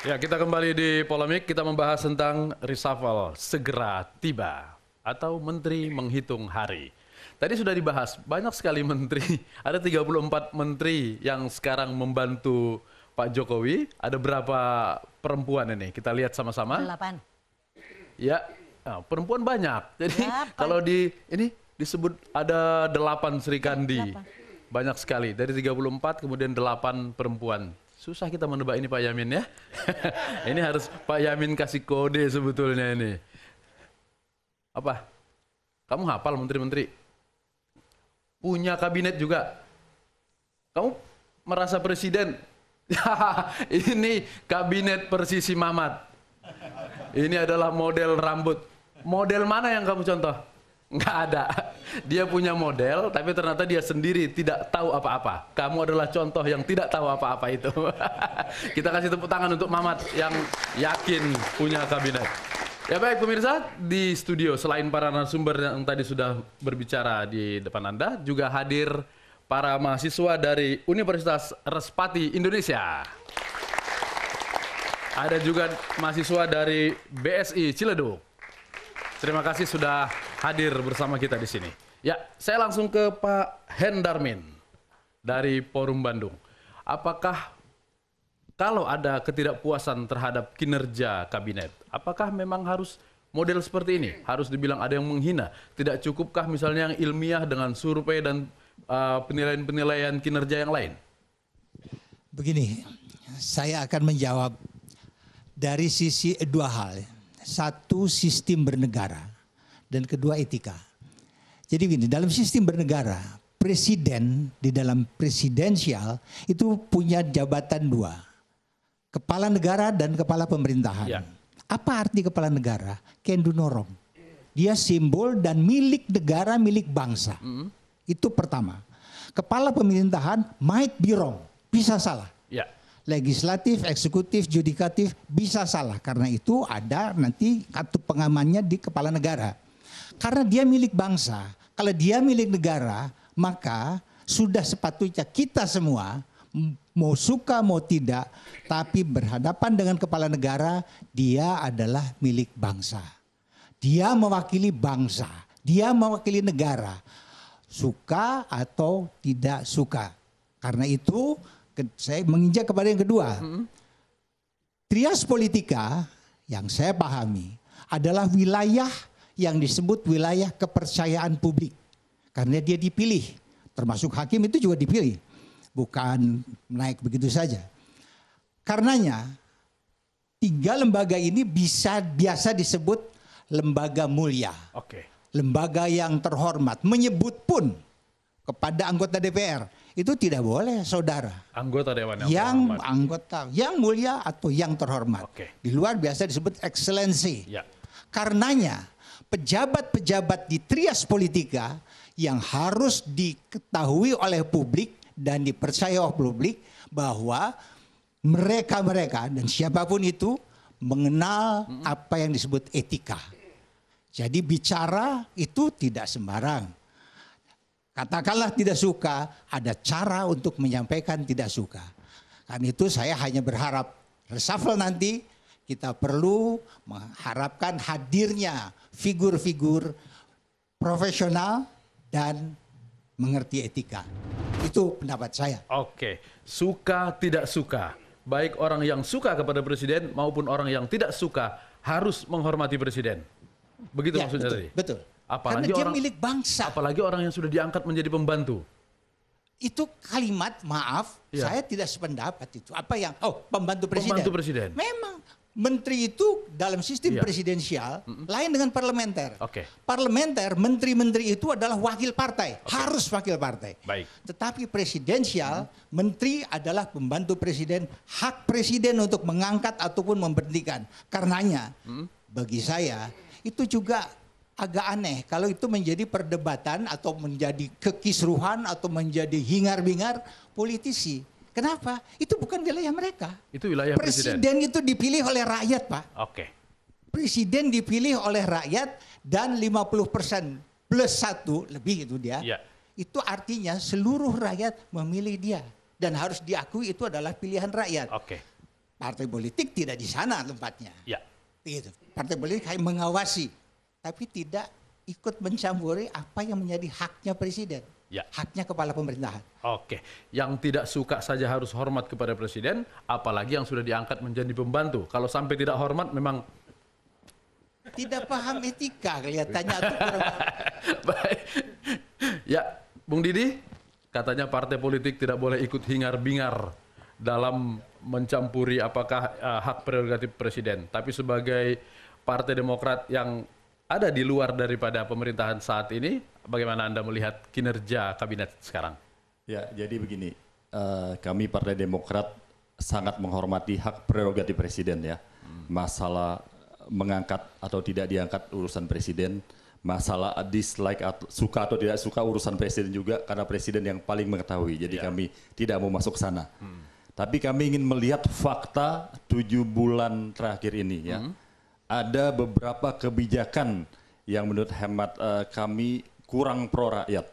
Ya, kita kembali di polemik. Kita membahas tentang reshuffle segera tiba atau menteri menghitung hari. Tadi sudah dibahas, banyak sekali menteri. Ada 34 menteri yang sekarang membantu Pak Jokowi. Ada berapa perempuan ini? Kita lihat sama-sama. 8. Ya, perempuan banyak. Jadi Delapan. kalau di ini disebut ada 8 Sri Kandi. 8. Banyak sekali. Dari 34 kemudian 8 perempuan. Susah kita menebak ini Pak Yamin ya. Ini harus Pak Yamin kasih kode sebetulnya ini. Apa? Kamu hafal menteri-menteri? Punya kabinet juga? Kamu merasa presiden? Ini kabinet persisi Mamat. Ini adalah model rambut. Model mana yang kamu contoh? Nggak ada. Dia punya model, tapi ternyata dia sendiri tidak tahu apa-apa. Kamu adalah contoh yang tidak tahu apa-apa itu. Kita kasih tepuk tangan untuk Mamat yang yakin punya kabinet. Ya baik pemirsa, di studio selain para narasumber yang tadi sudah berbicara di depan Anda, juga hadir para mahasiswa dari Universitas Respati Indonesia. Ada juga mahasiswa dari BSI Ciledug. Terima kasih sudah hadir bersama kita di sini. Ya, saya langsung ke Pak Hendarmin dari Forum Bandung. Apakah kalau ada ketidakpuasan terhadap kinerja kabinet, apakah memang harus model seperti ini? Harus dibilang ada yang menghina? Tidak cukupkah misalnya yang ilmiah dengan survei dan penilaian-penilaian kinerja yang lain? Begini, saya akan menjawab dari sisi dua hal. Satu, sistem bernegara, dan kedua, etika. Jadi begini, dalam sistem bernegara, presiden di dalam presidensial itu punya jabatan dua. Kepala negara dan kepala pemerintahan. Ya. Apa arti kepala negara? Kendu norong. Dia simbol dan milik negara, milik bangsa. Itu pertama. Kepala pemerintahan might be wrong, bisa salah. Ya. Legislatif, eksekutif, judikatif bisa salah. Karena itu ada nanti kartu pengamannya di kepala negara. Karena dia milik bangsa. Kalau dia milik negara, maka sudah sepatutnya kita semua, mau suka mau tidak, tapi berhadapan dengan kepala negara, dia adalah milik bangsa. Dia mewakili bangsa. Dia mewakili negara. Suka atau tidak suka. Karena itu saya menginjak kepada yang kedua. Trias politika yang saya pahami adalah wilayah yang disebut wilayah kepercayaan publik. Karena dia dipilih. Termasuk hakim itu juga dipilih. Bukan naik begitu saja. Karenanya 3 lembaga ini biasa disebut lembaga mulia. Oke. Lembaga yang terhormat. Menyebut pun kepada anggota DPR. Itu tidak boleh, saudara. Anggota Dewan yang terhormat. anggota yang mulia atau yang terhormat. Oke. Di luar biasa disebut excellency. Ya. Karenanya pejabat-pejabat di trias politika yang harus diketahui oleh publik dan dipercaya oleh publik bahwa mereka dan siapapun itu mengenal apa yang disebut etika. Jadi bicara itu tidak sembarang. Katakanlah tidak suka, ada cara untuk menyampaikan tidak suka. Karena itu saya hanya berharap reshuffle nanti kita perlu mengharapkan hadirnya figur-figur profesional dan mengerti etika. Itu pendapat saya. Oke, suka tidak suka. Baik orang yang suka kepada presiden maupun orang yang tidak suka harus menghormati presiden. Begitu Ya, maksudnya betul, tadi? betul. Apalagi Karena dia orang, milik bangsa. apalagi orang yang sudah diangkat menjadi pembantu. Itu kalimat, maaf, Ya. saya tidak sependapat itu. Apa yang, pembantu presiden. Pembantu presiden. Memang, menteri itu dalam sistem Ya. presidensial lain dengan parlementer. Oke. Parlementer, menteri-menteri itu adalah wakil partai. Harus wakil partai. Baik. Tetapi presidensial, menteri adalah pembantu presiden. Hak presiden untuk mengangkat ataupun memberhentikan. Karenanya, bagi saya, itu juga agak aneh kalau itu menjadi perdebatan atau menjadi kekisruhan atau menjadi hingar-bingar politisi. Kenapa? Itu bukan wilayah mereka. Itu wilayah presiden. Presiden itu dipilih oleh rakyat, Pak. Oke. Presiden dipilih oleh rakyat dan 50% plus 1 lebih itu dia. Ya. Itu artinya seluruh rakyat memilih dia dan harus diakui itu adalah pilihan rakyat. Oke. Partai politik tidak di sana tempatnya. Ya. Gitu. Partai politik hanya mengawasi, tapi tidak ikut mencampuri apa yang menjadi haknya presiden, Ya. haknya kepala pemerintahan. Oke, yang tidak suka saja harus hormat kepada presiden, apalagi yang sudah diangkat menjadi pembantu. Kalau sampai tidak hormat memang Tidak paham etika kelihatannya tuh kurang. baik. Ya, Bung Didi, katanya partai politik tidak boleh ikut hingar-bingar dalam mencampuri apakah hak prerogatif presiden. Tapi sebagai Partai Demokrat yang ada di luar daripada pemerintahan saat ini, bagaimana Anda melihat kinerja kabinet sekarang? Ya, jadi begini, kami Partai Demokrat sangat menghormati hak prerogatif presiden ya. Masalah mengangkat atau tidak diangkat urusan presiden, masalah dislike atau suka atau tidak suka urusan presiden juga karena presiden yang paling mengetahui. Jadi kami tidak mau masuk ke sana. Tapi kami ingin melihat fakta 7 bulan terakhir ini ya. Ada beberapa kebijakan yang menurut hemat kami kurang pro rakyat.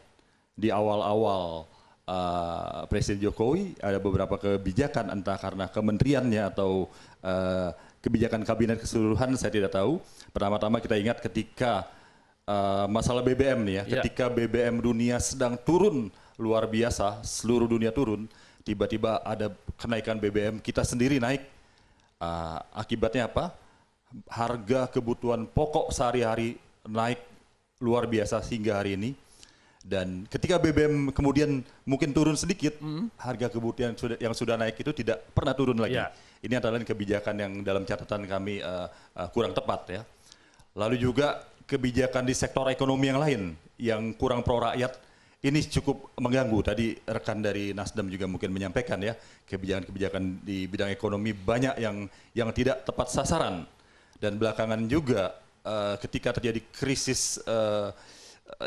Di awal-awal Presiden Jokowi ada beberapa kebijakan entah karena kementeriannya atau kebijakan kabinet keseluruhan saya tidak tahu. Pertama-tama kita ingat ketika masalah BBM nih ya, ketika BBM dunia sedang turun luar biasa, seluruh dunia turun, tiba-tiba ada kenaikan BBM, kita sendiri naik. Akibatnya apa? Harga kebutuhan pokok sehari-hari naik luar biasa hingga hari ini. Dan ketika BBM kemudian mungkin turun sedikit, harga kebutuhan yang sudah naik itu tidak pernah turun lagi. Ini adalah kebijakan yang dalam catatan kami kurang tepat ya. Lalu juga kebijakan di sektor ekonomi yang lain yang kurang pro rakyat. Ini cukup mengganggu. Tadi rekan dari Nasdem juga mungkin menyampaikan ya, kebijakan-kebijakan di bidang ekonomi banyak yang tidak tepat sasaran. Dan belakangan juga ketika terjadi krisis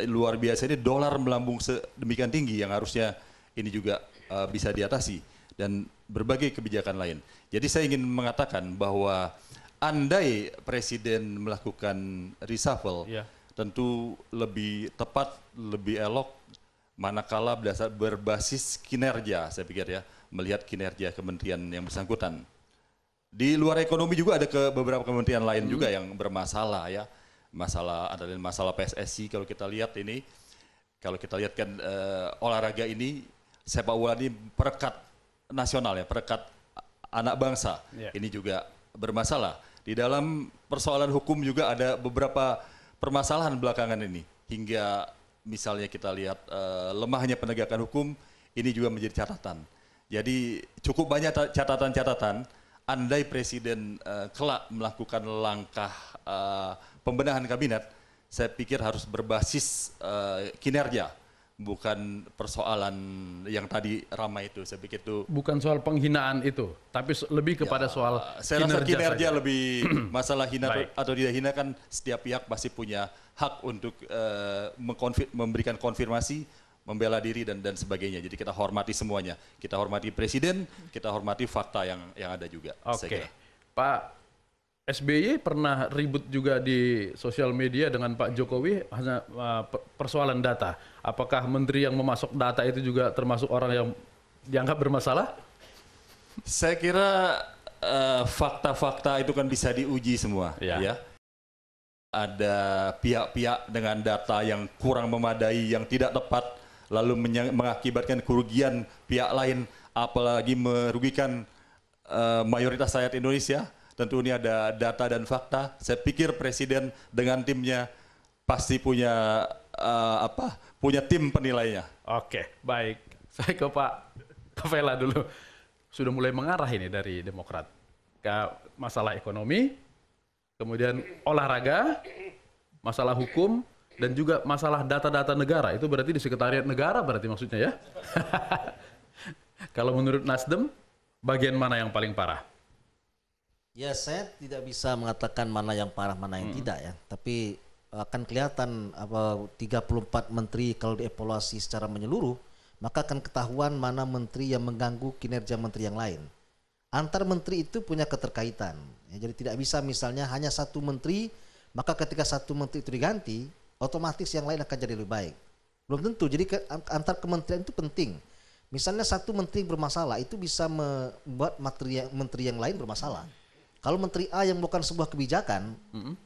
luar biasa ini, dolar melambung sedemikian tinggi yang harusnya ini juga bisa diatasi. Dan berbagai kebijakan lain. Jadi saya ingin mengatakan bahwa andai Presiden melakukan reshuffle, tentu lebih tepat, lebih elok, manakala berbasis kinerja, saya pikir ya, melihat kinerja kementerian yang bersangkutan. Di luar ekonomi juga ada beberapa kementerian lain juga yang bermasalah ya, ada masalah PSSI kalau kita lihat ini, kalau kita lihat kan olahraga ini, sepak bola ini perekat nasional ya, perekat anak bangsa, ini juga bermasalah. Di dalam persoalan hukum juga ada beberapa permasalahan belakangan ini, hingga misalnya kita lihat lemahnya penegakan hukum, ini juga menjadi catatan. Jadi cukup banyak catatan-catatan, andai Presiden kelak melakukan langkah pembenahan kabinet, saya pikir harus berbasis kinerja, bukan persoalan yang tadi ramai itu. Saya pikir itu bukan soal penghinaan itu, tapi lebih kepada soal saya rasa kinerja saja. Lebih masalah hina atau tidak hina kan setiap pihak pasti punya hak untuk memberikan konfirmasi, membela diri dan sebagainya. Jadi kita hormati semuanya. Kita hormati presiden, kita hormati fakta yang ada juga. Oke. Pak SBY pernah ribut juga di sosial media dengan Pak Jokowi hanya persoalan data. Apakah menteri yang memasok data itu juga termasuk orang yang dianggap bermasalah? Saya kira fakta-fakta itu kan bisa diuji semua. Ya. Ada pihak-pihak dengan data yang kurang memadai, yang tidak tepat, lalu mengakibatkan kerugian pihak lain, apalagi merugikan mayoritas rakyat Indonesia. Tentu ini ada data dan fakta. Saya pikir presiden dengan timnya pasti punya punya tim penilainya. Oke, baik. Saya ke Pak Kavela dulu. Sudah mulai mengarah ini dari Demokrat ke masalah ekonomi, kemudian olahraga, masalah hukum, dan juga masalah data-data negara. Itu berarti di sekretariat negara berarti maksudnya ya? Kalau menurut Nasdem, bagian mana yang paling parah? Ya, saya tidak bisa mengatakan mana yang parah, mana yang tidak ya. Tapi akan kelihatan 34 menteri kalau dievaluasi secara menyeluruh, maka akan ketahuan mana menteri yang mengganggu kinerja menteri yang lain. Antar menteri itu punya keterkaitan. Ya, jadi tidak bisa misalnya hanya satu menteri, maka ketika satu menteri itu diganti, otomatis yang lain akan jadi lebih baik. Belum tentu. Jadi antar kementerian itu penting. Misalnya satu menteri bermasalah itu bisa membuat menteri yang lain bermasalah. Kalau menteri A yang melakukan sebuah kebijakan,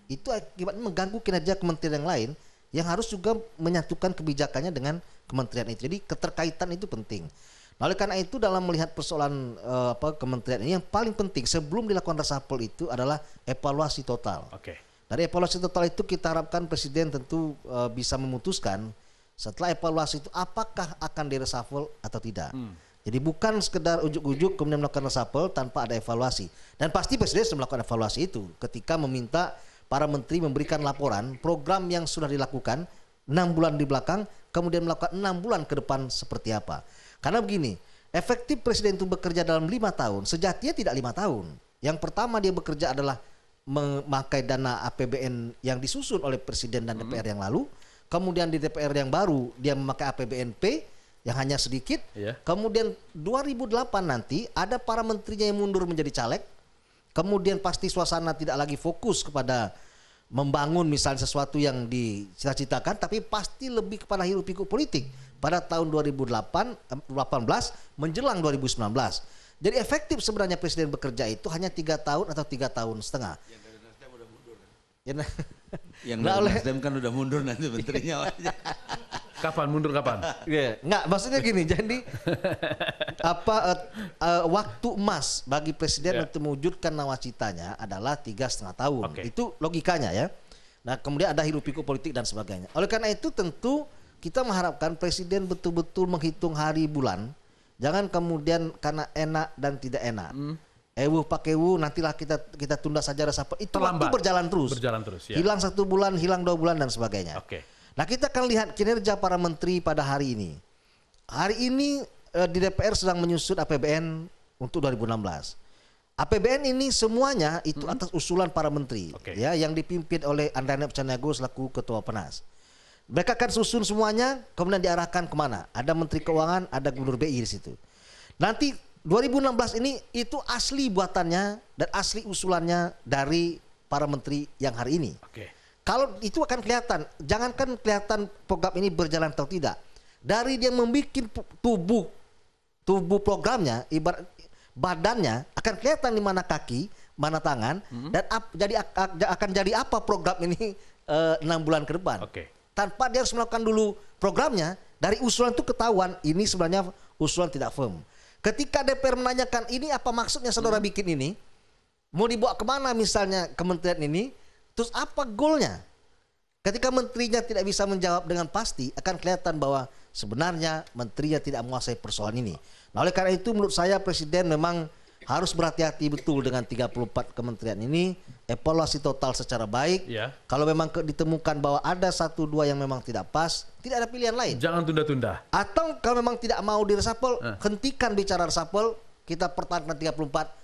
itu akibatnya mengganggu kinerja kementerian yang lain yang harus juga menyatukan kebijakannya dengan kementerian itu. Jadi keterkaitan itu penting. Nah, oleh karena itu dalam melihat persoalan kementerian ini yang paling penting sebelum dilakukan reshuffle itu adalah evaluasi total. Oke. Dari evaluasi total itu kita harapkan presiden tentu bisa memutuskan setelah evaluasi itu apakah akan direshuffle atau tidak. Jadi bukan sekedar ujuk-ujuk kemudian melakukan reshuffle tanpa ada evaluasi. Dan pasti presiden sudah melakukan evaluasi itu ketika meminta para menteri memberikan laporan program yang sudah dilakukan 6 bulan di belakang, kemudian melakukan 6 bulan ke depan seperti apa. Karena begini, efektif presiden itu bekerja dalam 5 tahun, sejatinya tidak 5 tahun. Yang pertama dia bekerja adalah memakai dana APBN yang disusun oleh presiden dan DPR yang lalu. Kemudian di DPR yang baru dia memakai APBNP yang hanya sedikit. Kemudian 2008 nanti ada para menterinya yang mundur menjadi caleg. Kemudian pasti suasana tidak lagi fokus kepada membangun misalnya sesuatu yang dicita-citakan, tapi pasti lebih kepada hiruk pikuk politik pada tahun 2018 menjelang 2019. Jadi efektif sebenarnya presiden bekerja itu hanya 3 tahun atau 3 tahun setengah. Yang dari Nasdem udah mundur kan? Yang dari Nasdem kan udah mundur nanti menterinya. Kapan mundur kapan? Nggak, maksudnya gini. Jadi waktu emas bagi presiden untuk mewujudkan nawacitanya adalah 3,5 tahun. Itu logikanya ya. Nah kemudian ada hiruk pikuk politik dan sebagainya. Oleh karena itu tentu kita mengharapkan presiden betul-betul menghitung hari bulan. Jangan kemudian karena enak dan tidak enak. Pakai nantilah kita tunda saja reshuffle. Itu waktu berjalan terus. Ya. Hilang 1 bulan, hilang 2 bulan dan sebagainya. Nah kita akan lihat kinerja para menteri pada hari ini. Hari ini di DPR sedang menyusun APBN untuk 2016. APBN ini semuanya itu atas usulan para menteri, ya, yang dipimpin oleh Andriana Picaniago selaku Ketua Penas. Mereka akan susun semuanya, kemudian diarahkan kemana? Ada Menteri Keuangan, ada Gubernur BI di situ. Nanti 2016 ini itu asli buatannya dan asli usulannya dari para menteri yang hari ini. Kalau itu akan kelihatan, jangankan kelihatan program ini berjalan atau tidak. Dari dia membuat tubuh programnya, ibarat badannya akan kelihatan di mana kaki, mana tangan, dan akan jadi apa program ini 6 bulan ke depan. Tanpa dia harus melakukan dulu programnya, dari usulan itu ketahuan ini sebenarnya usulan tidak firm. Ketika DPR menanyakan ini apa maksudnya saudara bikin ini, mau dibawa kemana misalnya kementerian ini, terus apa goalnya? Ketika menterinya tidak bisa menjawab dengan pasti, akan kelihatan bahwa sebenarnya menterinya tidak menguasai persoalan ini. Nah oleh karena itu menurut saya presiden memang harus berhati-hati betul dengan 34 kementerian ini, evaluasi total secara baik. Kalau memang ditemukan bahwa ada 1-2 yang memang tidak pas, tidak ada pilihan lain. Jangan tunda-tunda. Atau kalau memang tidak mau direshuffle, hentikan bicara reshuffle, kita pertahankan 34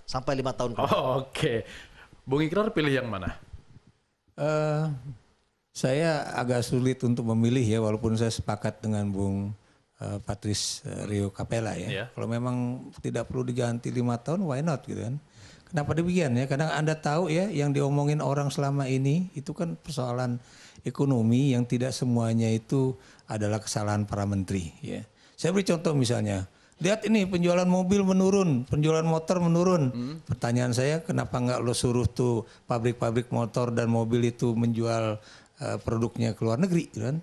sampai 5 tahun ke depan. Bung Ikrar pilih yang mana? Saya agak sulit untuk memilih ya, walaupun saya sepakat dengan Bung Patris Rio Capella ya. Kalau memang tidak perlu diganti 5 tahun, why not gitu kan. Kenapa demikian ya? Kadang Anda tahu ya yang diomongin orang selama ini itu kan persoalan ekonomi yang tidak semuanya itu adalah kesalahan para menteri ya. Saya beri contoh misalnya, lihat ini penjualan mobil menurun, penjualan motor menurun. Pertanyaan saya kenapa nggak lo suruh tuh pabrik-pabrik motor dan mobil itu menjual produknya ke luar negeri gitu kan.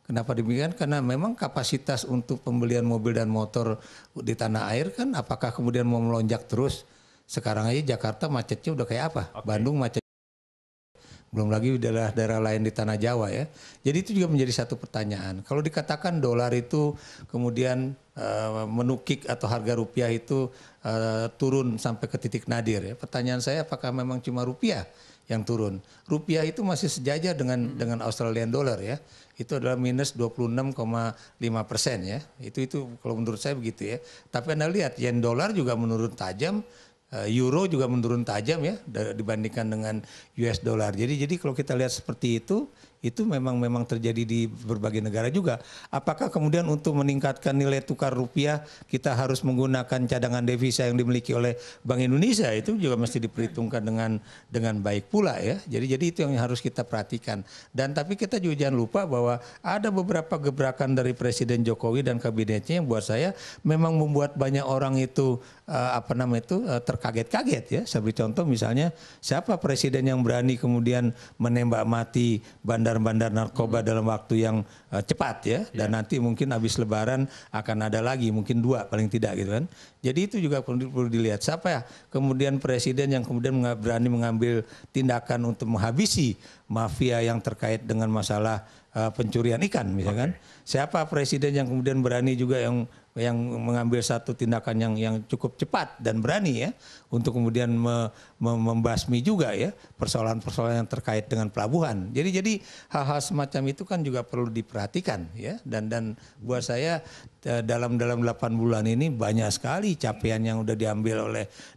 Kenapa demikian? Karena memang kapasitas untuk pembelian mobil dan motor di tanah air kan apakah kemudian mau melonjak terus? Sekarang aja Jakarta macetnya udah kayak apa? Bandung macet. Belum lagi daerah-daerah lain di tanah Jawa ya. Jadi itu juga menjadi satu pertanyaan. Kalau dikatakan dolar itu kemudian menukik atau harga rupiah itu turun sampai ke titik nadir ya. Pertanyaan saya apakah memang cuma rupiah yang turun? Rupiah itu masih sejajar dengan Australian dollar ya. Itu adalah minus 26,5% ya. Itu kalau menurut saya begitu ya. Tapi Anda lihat yen dolar juga menurun tajam. Euro juga menurun tajam ya dibandingkan dengan US dollar. Jadi kalau kita lihat seperti itu itu memang terjadi di berbagai negara juga. Apakah kemudian untuk meningkatkan nilai tukar rupiah kita harus menggunakan cadangan devisa yang dimiliki oleh Bank Indonesia? Itu juga mesti diperhitungkan dengan baik pula ya. Jadi itu yang harus kita perhatikan. Dan tapi kita juga jangan lupa bahwa ada beberapa gebrakan dari Presiden Jokowi dan kabinetnya yang buat saya memang membuat banyak orang itu terkaget-kaget ya. Seperti contoh misalnya siapa presiden yang berani kemudian menembak mati bandar-bandar narkoba dalam waktu yang cepat ya. Dan nanti mungkin habis Lebaran akan ada lagi mungkin 2 paling tidak gitu kan. Jadi itu juga perlu dilihat siapa ya kemudian presiden yang kemudian berani mengambil tindakan untuk menghabisi mafia yang terkait dengan masalah pencurian ikan misalkan. Siapa presiden yang kemudian berani juga yang mengambil satu tindakan yang cukup cepat dan berani ya untuk kemudian membasmi juga ya persoalan-persoalan yang terkait dengan pelabuhan. Jadi hal-hal semacam itu kan juga perlu diperhatikan ya dan buat saya dalam 8 bulan ini banyak sekali capaian yang udah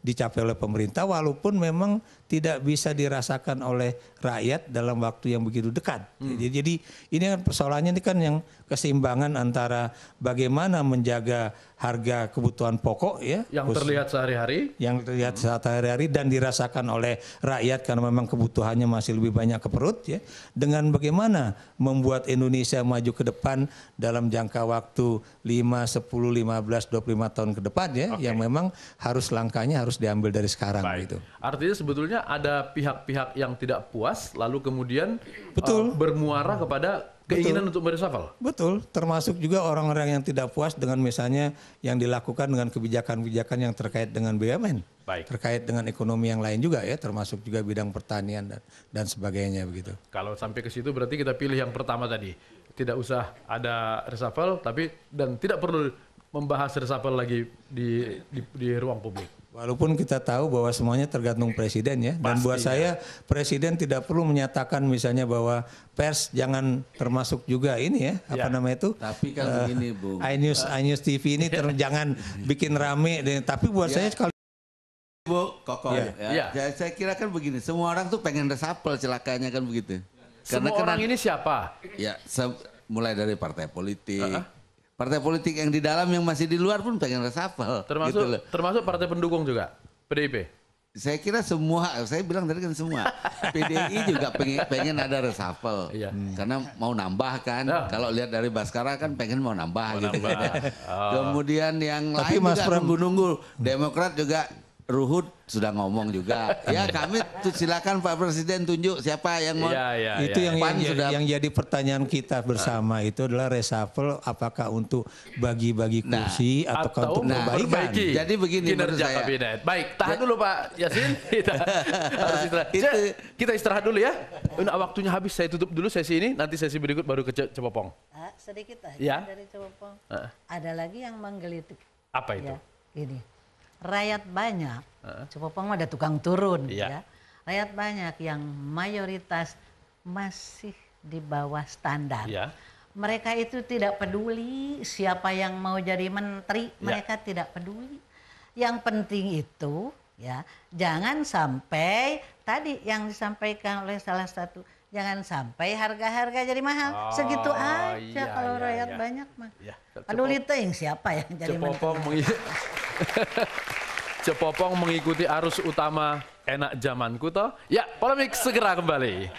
dicapai oleh pemerintah walaupun memang tidak bisa dirasakan oleh rakyat dalam waktu yang begitu dekat. Jadi ini kan persoalannya ini kan yang keseimbangan antara bagaimana menjaga harga kebutuhan pokok ya yang terlihat sehari-hari dan dirasakan oleh rakyat karena memang kebutuhannya masih lebih banyak ke perut ya dengan bagaimana membuat Indonesia maju ke depan dalam jangka waktu 5, 10, 15, 25 tahun ke depan ya yang memang langkahnya harus diambil dari sekarang gitu. Artinya sebetulnya ada pihak-pihak yang tidak puas lalu kemudian bermuara kepada keinginan untuk mereshuffle. Betul, termasuk juga orang-orang yang tidak puas dengan misalnya yang dilakukan dengan kebijakan-kebijakan yang terkait dengan BUMN. Terkait dengan ekonomi yang lain juga ya, termasuk juga bidang pertanian dan sebagainya begitu. Kalau sampai ke situ berarti kita pilih yang pertama tadi. Tidak usah ada reshuffle dan tidak perlu membahas reshuffle lagi di ruang publik. Walaupun kita tahu bahwa semuanya tergantung presiden ya. Dan buat saya presiden tidak perlu menyatakan misalnya bahwa pers jangan termasuk juga ini ya. Tapi kan begini Bu. iNews TV ini jangan bikin rame. Tapi buat saya kalau Bu, Kokoh saya kira kan begini. Semua orang tuh pengen reshuffle celakanya kan begitu. Semua orang ini siapa? Ya mulai dari partai politik. Partai politik yang di dalam yang masih di luar pun pengen reshuffle. Termasuk partai pendukung juga, PDIP. Saya kira semua, saya bilang tadi kan semua. PDI juga pengen ada reshuffle. Karena mau nambah kan. Kalau lihat dari Baskara kan pengen mau nambah gitu. Kemudian yang lain juga nunggu-nunggu. Demokrat juga Ruhut sudah ngomong juga. Ya kami silakan Pak Presiden tunjuk siapa yang mau. Itu yang jadi pertanyaan kita bersama itu adalah reshuffle apakah untuk bagi-bagi kursi atau untuk perbaikan. Jadi begini menurut saya. Kabinet. Baik, tahan dulu Pak Yasin. Kita istirahat dulu ya. Waktunya habis, saya tutup dulu sesi ini. Nanti sesi berikut baru ke Cepopong. Sedikit aja dari Cepopong. Ada lagi yang menggelitik. Apa itu? Gini. Rakyat banyak, Cepopong ada tukang turun ya. Rakyat banyak yang mayoritas masih di bawah standar. Mereka itu tidak peduli siapa yang mau jadi menteri, mereka tidak peduli. Yang penting itu ya, jangan sampai tadi yang disampaikan oleh salah satu, jangan sampai harga-harga jadi mahal. Segitu aja kalau rakyat banyak mah. Peduli ting siapa yang jadi menteri. Cepopong mengikuti arus utama enak zamanku toh. Ya, polemik segera kembali.